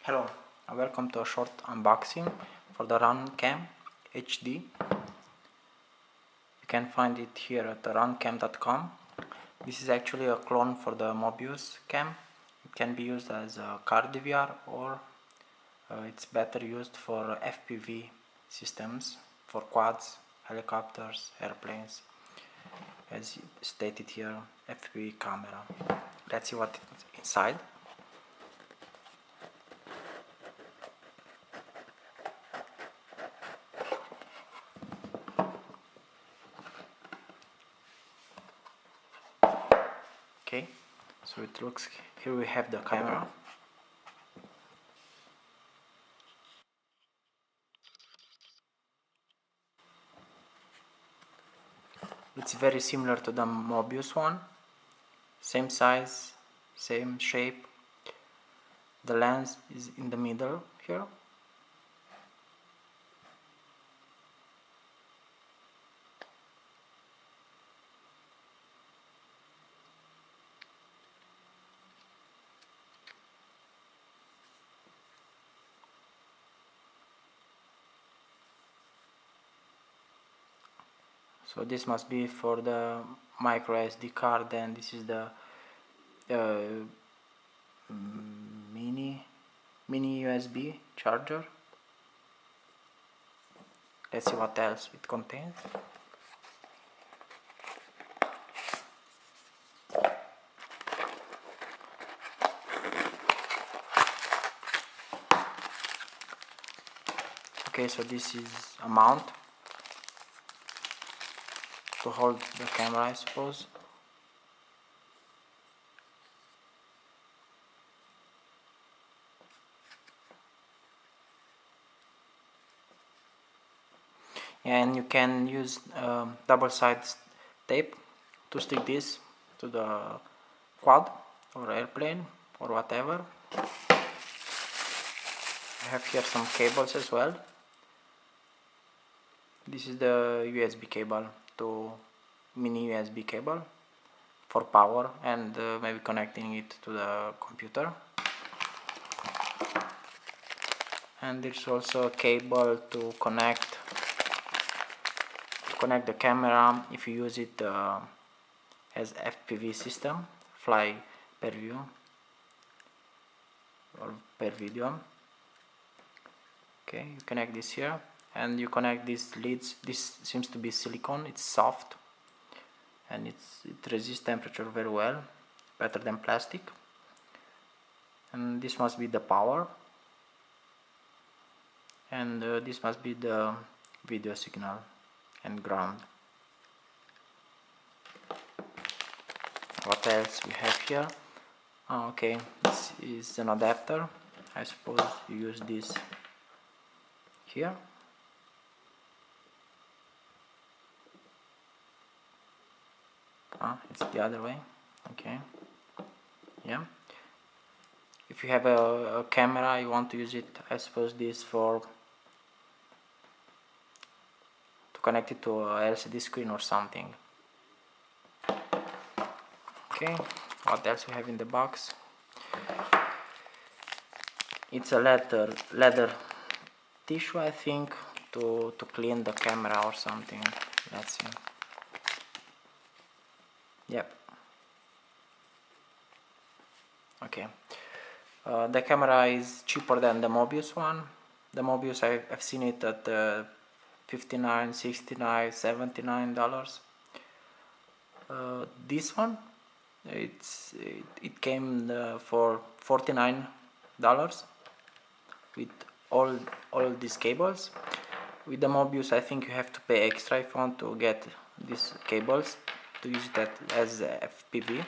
Hello and welcome to a short unboxing for the RunCam HD. You can find it here at runcam.com. This is actually a clone for the Mobius cam. It can be used as a car DVR or it's better used for FPV systems, for quads, helicopters, airplanes, as stated here, FPV camera. Let's see what's inside. Okay, so it looks, here we have the camera. It's very similar to the Mobius one, same size, same shape. The lens is in the middle here. So this must be for the micro SD card, and this is the mini USB charger. Let's see what else it contains. Okay, so this is a mount to hold the camera, I suppose. And you can use double-sided tape to stick this to the quad or airplane or whatever. I have here some cables as well. This is the USB cable to mini USB cable for power and maybe connecting it to the computer. And there's also a cable to connect the camera if you use it as FPV system, fly per view or per video. Okay, you connect this here and you connect these leads. This seems to be silicone, it's soft and it resists temperature very well, better than plastic. And this must be the power, and this must be the video signal and ground. What else we have here? Oh, okay, this is an adapter. I suppose you use this here. It's the other way. Okay, yeah. If you have a camera, you want to use it, I suppose this to connect it to a LCD screen or something. Okay, what else we have in the box? It's a leather tissue, I think, to clean the camera or something. Let's see. Yep. Okay. The camera is cheaper than the Mobius one. The Mobius, I've seen it at $59, $69, $79. This one, it came for $49 with all these cables. With the Mobius, I think you have to pay extra if you want to get these cables to use it as FPV.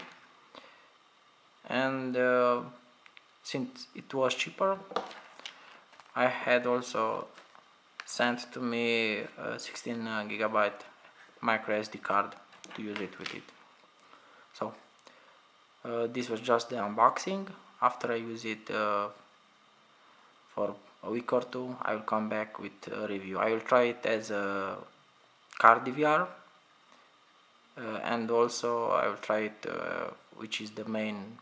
And since it was cheaper, I had also sent to me a 16 gigabyte micro SD card to use it with it. So this was just the unboxing. After I use it for a week or two, I will come back with a review. I will try it as a car DVR and also I will try it which is the main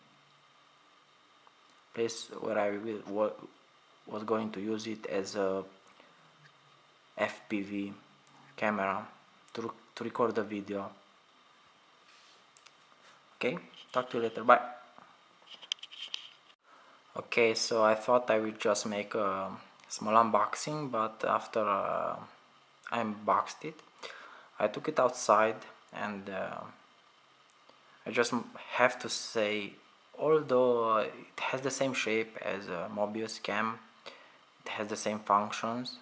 place where I will was going to use it as a FPV camera to record the video. Okay, talk to you later, bye. Okay, so I thought I would just make a small unboxing, but after I unboxed it, I took it outside, and I just have to say, although it has the same shape as a Mobius cam, it has the same functions,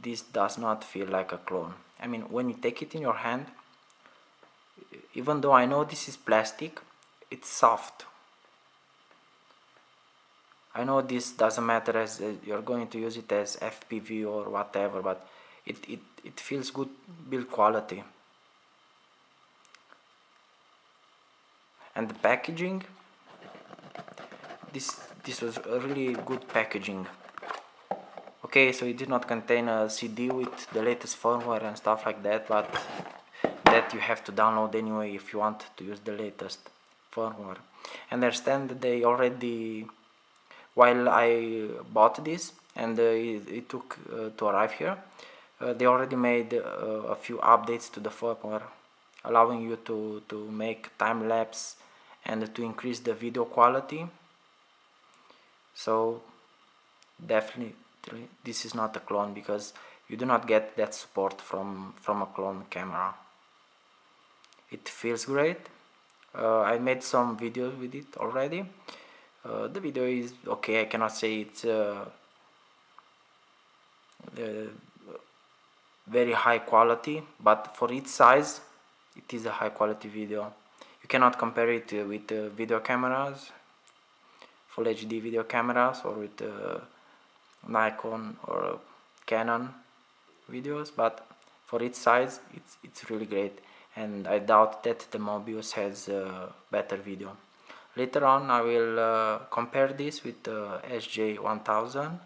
this does not feel like a clone. I mean, when you take it in your hand, even though I know this is plastic, it's soft. I know this doesn't matter as you're going to use it as FPV or whatever, but it feels good build quality. And the packaging, this was a really good packaging. Okay, so it did not contain a CD with the latest firmware and stuff like that, but that you have to download anyway if you want to use the latest firmware. I understand that they already, while I bought this and it took to arrive here, they already made a few updates to the firmware, allowing you to make time lapse and to increase the video quality. So definitely this is not a clone, because you do not get that support from a clone camera. It feels great. I made some videos with it already. The video is okay. I cannot say it's very high quality, but for its size it is a high quality video. You cannot compare it with video cameras, full HD video cameras, or with Nikon or Canon videos, but for its size it's really great, and I doubt that the Mobius has better video. Later on I will compare this with the SJ1000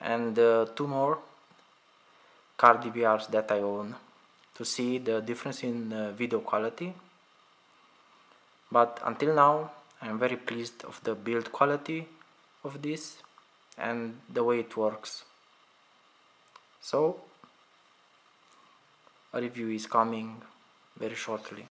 and two more car DVRs that I own to see the difference in video quality. But until now I am very pleased of the build quality of this and the way it works. So a review is coming very shortly.